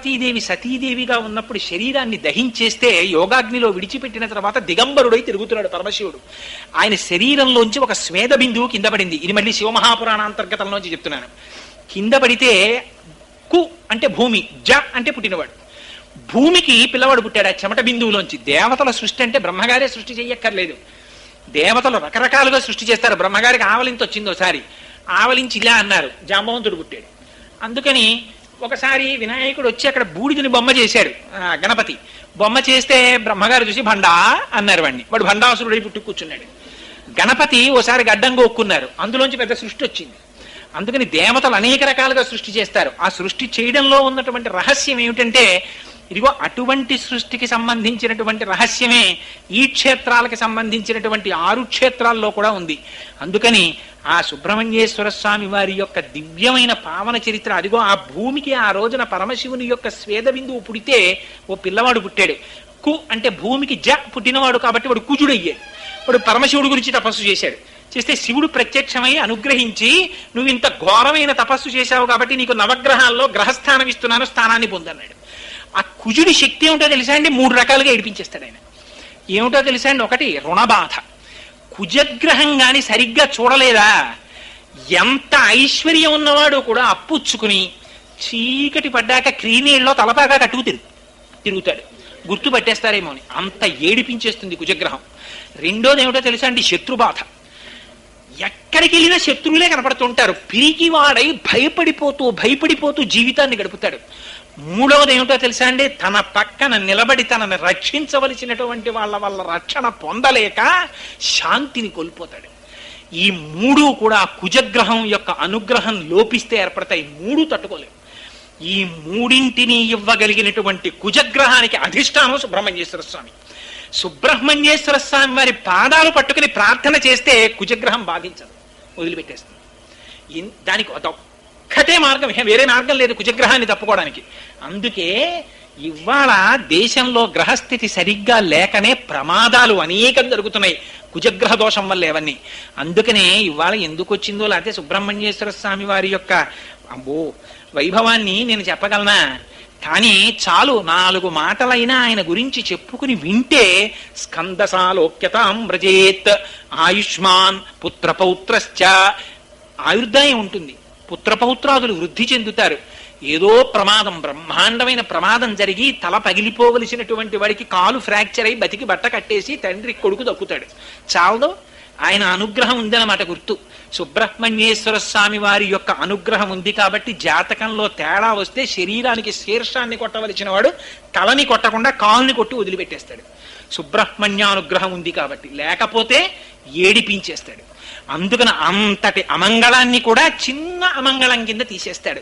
పార్వతీదేవి సతీదేవిగా ఉన్నప్పుడు శరీరాన్ని దహించేస్తే యోగాగ్నిలో విడిచిపెట్టిన తర్వాత దిగంబరుడై తిరుగుతున్నాడు పరమశివుడు. ఆయన శరీరంలోంచి ఒక స్వేద బిందువు కింద పడింది. ఇది మళ్ళీ శివమహాపురాణ అంతర్గతంలోంచి చెప్తున్నాను. కింద పడితే కు అంటే భూమి, జ అంటే పుట్టినవాడు. భూమికి పిల్లవాడు పుట్టాడు ఆ చెమట బిందువులోంచి. దేవతల సృష్టి అంటే బ్రహ్మగారే సృష్టి చెయ్యక్కర్లేదు. దేవతలు రకరకాలుగా సృష్టి చేస్తారు. బ్రహ్మగారికి ఆవలింత వచ్చింది ఒకసారి, ఆవలించి ఇలా అన్నారు, జాంబవంతుడు పుట్టాడు. అందుకని ఒకసారి వినాయకుడు వచ్చి అక్కడ బూడిదని బొమ్మ చేశాడు. గణపతి బొమ్మ చేస్తే బ్రహ్మగారు చూసి భండా అన్నారు వాడిని. వాడు భండాసురుడై పుట్టి కూర్చున్నాడు. గణపతి ఓసారి గడ్డం గోక్కున్నారు, అందులోంచి పెద్ద సృష్టి వచ్చింది. అందుకని దేవతలు అనేక రకాలుగా సృష్టి చేస్తారు. ఆ సృష్టి చేయడంలో ఉన్నటువంటి రహస్యం ఏమిటంటే, ఇదిగో అటువంటి సృష్టికి సంబంధించినటువంటి రహస్యమే ఈ క్షేత్రాలకు సంబంధించినటువంటి 6 క్షేత్రాల్లో కూడా ఉంది. అందుకని ఆ సుబ్రహ్మణ్యేశ్వర స్వామి వారి యొక్క దివ్యమైన పావన చరిత్ర అదిగో. ఆ భూమికి ఆ రోజున పరమశివుని యొక్క స్వేద బిందువు పుడితే ఓ పిల్లవాడు పుట్టాడు. కు అంటే భూమికి జ పుట్టినవాడు కాబట్టి వాడు కుజుడయ్యాడు. వాడు పరమశివుడి గురించి తపస్సు చేశాడు. చేస్తే శివుడు ప్రత్యక్షమై అనుగ్రహించి, నువ్వు ఇంత ఘోరమైన తపస్సు చేశావు కాబట్టి నీకు నవగ్రహాల్లో గ్రహస్థానం ఇస్తున్నాను, స్థానాన్ని పొందన్నాడు. ఆ కుజుడి శక్తి ఏమిటో తెలుసా అండి? 3 రకాలుగా ఏడిపించేస్తాడు ఆయన. ఏమిటో తెలుసా అండి? ఒకటి రుణబాధ. కుజగ్రహం గాని సరిగ్గా చూడలేదా, ఎంత ఐశ్వర్యం ఉన్నవాడు కూడా అప్పుచ్చుకుని చీకటి పడ్డాక క్రీనీళ్ళలో తలపాగా కట్టుకు తిరుగుతాడు. గుర్తు పట్టేస్తారేమో అని అంత ఏడిపించేస్తుంది కుజగ్రహం. రెండోది ఏమిటో తెలుసా అండి? శత్రుబాధ. ఎక్కడికి వెళ్ళినా శత్రువులే కనపడుతుంటారు. పిరికివాడై భయపడిపోతూ జీవితాన్ని గడుపుతాడు. మూడవది ఏమిటో తెలుసా అండి? తన పక్కన నిలబడి తనని రక్షించవలసినటువంటి వాళ్ళ వల్ల రక్షణ పొందలేక శాంతిని కోల్పోతాడు. ఈ 3 కూడా కుజగ్రహం యొక్క అనుగ్రహం లోపిస్తే ఏర్పడతాయి. 3 తట్టుకోలేవు. ఈ 3ంటిని ఇవ్వగలిగినటువంటి కుజగ్రహానికి అధిష్టానం సుబ్రహ్మణ్యేశ్వర స్వామి. సుబ్రహ్మణ్యేశ్వర స్వామి వారి పాదాలు పట్టుకుని ప్రార్థన చేస్తే కుజగ్రహం బాధించదు, వదిలిపెట్టేస్తుంది. దానికి ఒక్కటే మార్గం, వేరే మార్గం లేదు కుజగ్రహాన్ని తప్పుకోవడానికి. అందుకే ఇవాళ దేశంలో గ్రహస్థితి సరిగ్గా లేకనే ప్రమాదాలు అనేకం జరుగుతున్నాయి కుజగ్రహ దోషం వల్ల ఇవన్నీ. అందుకనే ఇవాళ ఎందుకు వచ్చిందో, లేకపోతే సుబ్రహ్మణ్యేశ్వర స్వామి వారి యొక్క వైభవాన్ని నేను చెప్పగలనా? కానీ చాలు 4 మాటలైనా ఆయన గురించి చెప్పుకుని వింటే, స్కందసాలోక్యతాం వ్రజేత్ ఆయుష్మాన్ పుత్రపౌత్రశ్చ, ఆయుర్దాయం ఉంటుంది, పుత్రపౌత్రాదులు వృద్ధి చెందుతారు. ఏదో ప్రమాదం, బ్రహ్మాండమైన ప్రమాదం జరిగి తల పగిలిపోవలసినటువంటి వాడికి కాలు ఫ్రాక్చర్ అయి బతికి బట్ట కట్టేసి తండ్రి కొడుకు దక్కుతాడు. చాలదో ఆయన అనుగ్రహం ఉందన్నమాట గుర్తు. సుబ్రహ్మణ్యేశ్వర స్వామి వారి యొక్క అనుగ్రహం ఉంది కాబట్టి జాతకంలో తేడా వస్తే శరీరానికి శీర్షాన్ని కొట్టవలసిన వాడు తలని కొట్టకుండా కాలుని కొట్టి వదిలిపెట్టేస్తాడు. సుబ్రహ్మణ్యానుగ్రహం ఉంది కాబట్టి, లేకపోతే ఏడిపించేస్తాడు. అందుకని అంతటి అమంగళాన్ని కూడా చిన్న అమంగళం కింద తీసేస్తాడు.